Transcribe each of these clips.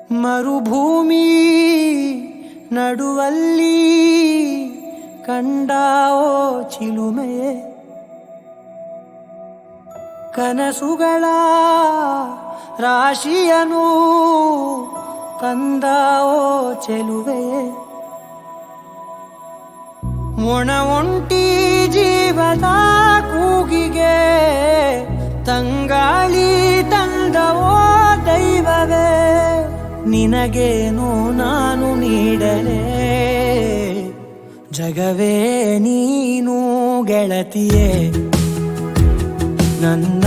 ಮರುಭೂಮಿ ನಡುವಲ್ಲಿ ಕಂಡಾವೋ ಚಿಲುಮೆಯೇ, ಕನಸುಗಳ ರಾಶಿಯನು ತಂದಾವೋ ಚೆಲುವೆಯೇ, ಒಣ ಒಂಟಿ ಜೀವದ ಕೂಗಿಗೆ ತಂಗಾಳಿ ತಂದವೋ ದೈವವೇ, ನಿನಗೇನು ನಾನು ನೀಡಲೇ ಜಗವೇ ನೀನು ಗೆಳತಿಯೇ, ನನ್ನ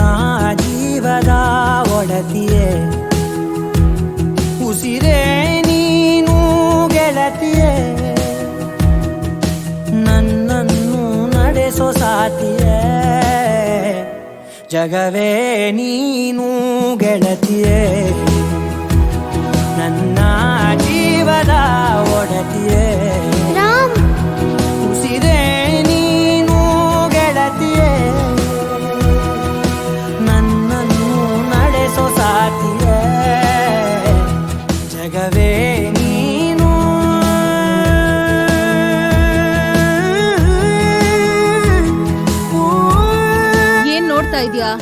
ಜೀವದ ಒಡತಿಯೇ, ಉಸಿರೇ ನೀನು ಗೆಳತಿಯೇ, ನನ್ನನ್ನು ನಡೆಸೋ ಸಾತಿಯೇ, ಜಗವೇ ನೀನು ಗೆಳತಿಯೇ, ನನ್ನ ಜೀವದ ಒಡತಿಯೇ, ಉಸಿರೇ ನೀನು ಗೆಳತಿಯೇ, ನನ್ನನ್ನು ನಡೆಸೋ ಸಾತಿಯೇ, ಜಗವೇ ನೀನು. ಏನ್ ನೋಡ್ತಾ ಇದೀಯಾ?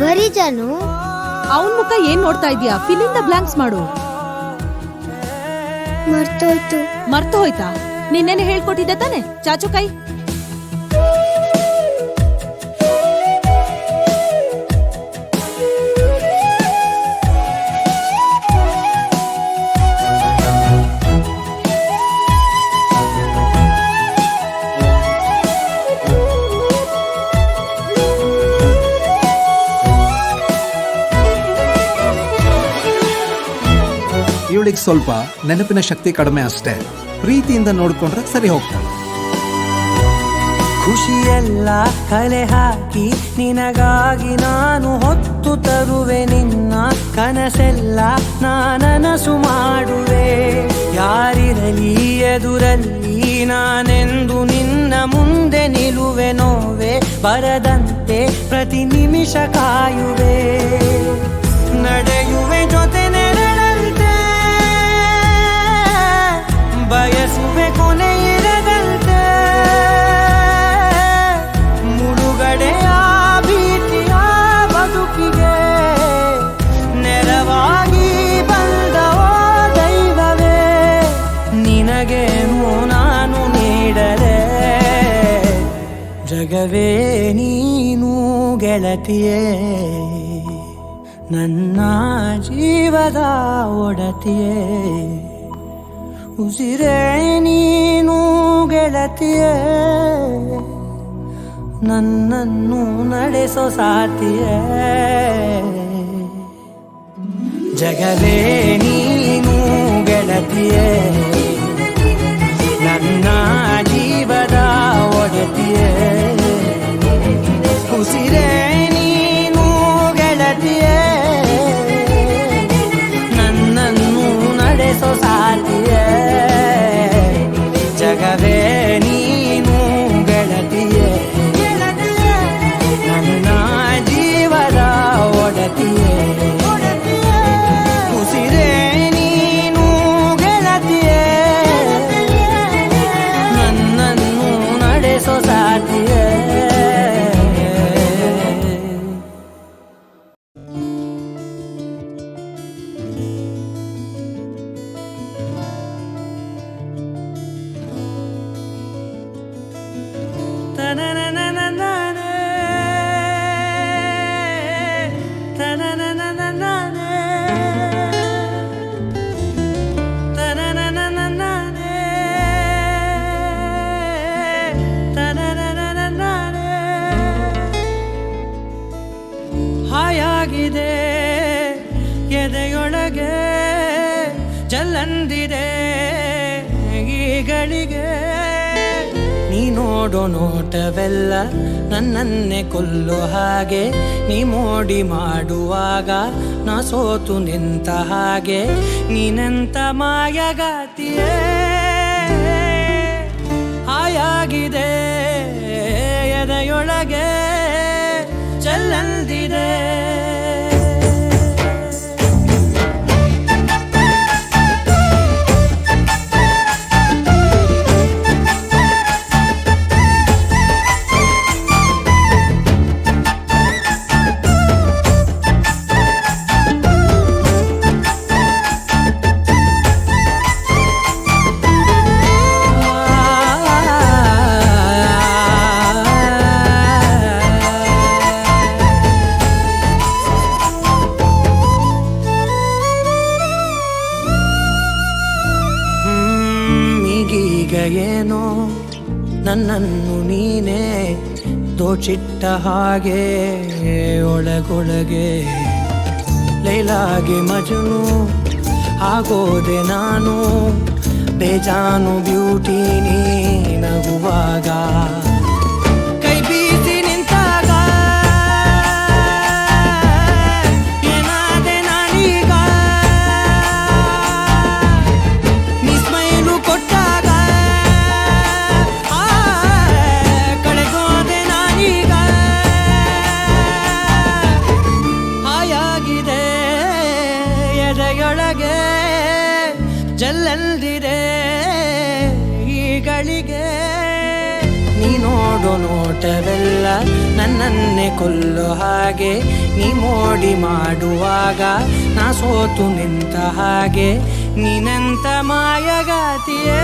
ಬರೀ ಜಾನು, ಅವನ್ ಮುಖ ಏನ್ ನೋಡ್ತಾ ಇದೀಯಾ? ಫಿಲಿಂದ ಬ್ಲಾಂಕ್ಸ್ ಮಾಡು. ಮರ್ತು ಹೋಯ್ತಾ? ನಿನ್ನೆನೆ ಹೇಳ್ಕೊಟ್ಟಿದ್ದೆ ತಾನೆ? ಚಾಚು ಕೈ. ಇವಳಿಗೆ ಸ್ವಲ್ಪ ನೆನಪಿನ ಶಕ್ತಿ ಕಡಿಮೆ ಅಷ್ಟೇ. ಪ್ರೀತಿಯಿಂದ ನೋಡ್ಕೊಂಡ್ರೆ ಸರಿ ಹೋಗ್ತಾಳೆ. ಖುಷಿಯೆಲ್ಲ ಕಲೆ ಹಾಕಿ ನಿನಗಾಗಿ ನಾನು ಹೊತ್ತು ತರುವೆ, ನಿನ್ನ ಕನಸೆಲ್ಲ ನಾನನಸು ಮಾಡುವೆ. ಯಾರಿರಲಿ ಎದುರಲ್ಲಿ ನಾನೆಂದು ನಿನ್ನ ಮುಂದೆ ನಿಲ್ಲುವೆ, ನೋವೆ ಬರದಂತೆ ಪ್ರತಿ ನಿಮಿಷ ಕಾಯುವೆ, ನಡೆಯುವೆ ಜೊತೆ ನೆರಳಂತೆ, ಬಯಸುವೆ ಕೊನೆ ಇರದಂತೆ, ಮುಳುಗಡೆಯ ಭೀತಿಯ ಬದುಕಿಗೆ ನೆರವಾಗಿ ಬಂದವೋ ದೈವವೇ, ನಿನಗೇನು ನಾನು ನೀಡಲೇ ಜಗವೇ ನೀನು ಗೆಳತಿಯೇ, ನನ್ನ ಜೀವದ ಒಡತಿಯೇ, ಉಸಿರೇ ನೀನು ಗೆಳತಿಯೇ, ನನ್ನನ್ನು ನಡೆಸೋ ಸಾತಿಯೇ, ಜಗವೇ ನೀನು ಗೆಳತಿಯೇ, ನನ್ನ ಜೀವದ ಒಡತಿಯೇ, ಉಸಿರೇ ನೀನು ಗೆಳತಿಯೇ, ನನ್ನನ್ನು ನಡೆಸೋ ಸಾತಿಯೇ, ಜಗವೇ ನೀನು ಗೆಳತಿಯೇ, ನನ್ನ ಜೀವದ ಒಡತಿಯೇ, ಉಸಿರೇ ನೀನು ಗೆಳತಿಯೇ, ನನ್ನನ್ನು ನಡೆಸೋ ಸಾತಿಯೇ. ಹಾಯಾಗಿದೆ ಎದೆಯೊಳಗೆ ಜಲ್ಲಂದಿದೆ ಈಗಳಿಗೆ, ನೀ ನೋಡೋ ನೋಟವೆಲ್ಲ ನನ್ನನ್ನೇ ಕೊಲ್ಲೋ ಹಾಗೆ, ನೀ ಮೋಡಿ ಮಾಡುವಾಗ ನಾ ಸೋತು ನಿಂತ ಹಾಗೆ, ನೀನಂತ ಮಾಯಗಾತಿಯೇ, ಹಾಯಾಗಿದೆ ಎದೆಯೊಳಗೆ ಜಲ್ಲಂದಿದೆ. ಏನೋ ನನ್ನನ್ನು ನೀನೇ ದೋಚಿಟ್ಟ ಹಾಗೆ ಒಳಗೊಳಗೆ ಲೈಲಾಗೆ ಮಜನು ಆಗೋದೆ ನಾನು ಬೇಜಾನು ಬ್ಯೂಟಿ ನೀ ನಗುವಾಗ ಕೈ ಬೀಸಿ ನಿಂತಾಗ ಏನಾದೆ ನಾನೀಗ ನೀ ಸ್ಮೈಲು ಕೊಟ್ಟಾಗ ಕಳೆಗೋದೆ ನಾನೀಗ ಹಾಯಾಗಿದೆ ಎದೆಯೊಳಗೆ ಜಲ್ಲೆಲ್ದಿದೆ ಈಗಳಿಗೆ ನೀ ನೋಡೋ ನೋಟವೆಲ್ಲ ನನ್ನನ್ನೇ ಕೊಲ್ಲೋ ಹಾಗೆ ನೀ ಮೋಡಿ ಮಾಡುವಾಗ ನಾ ಸೋತು ನಿಂತ ಹಾಗೆ ನೀನಂತ ಮಾಯಗಾತಿಯೇ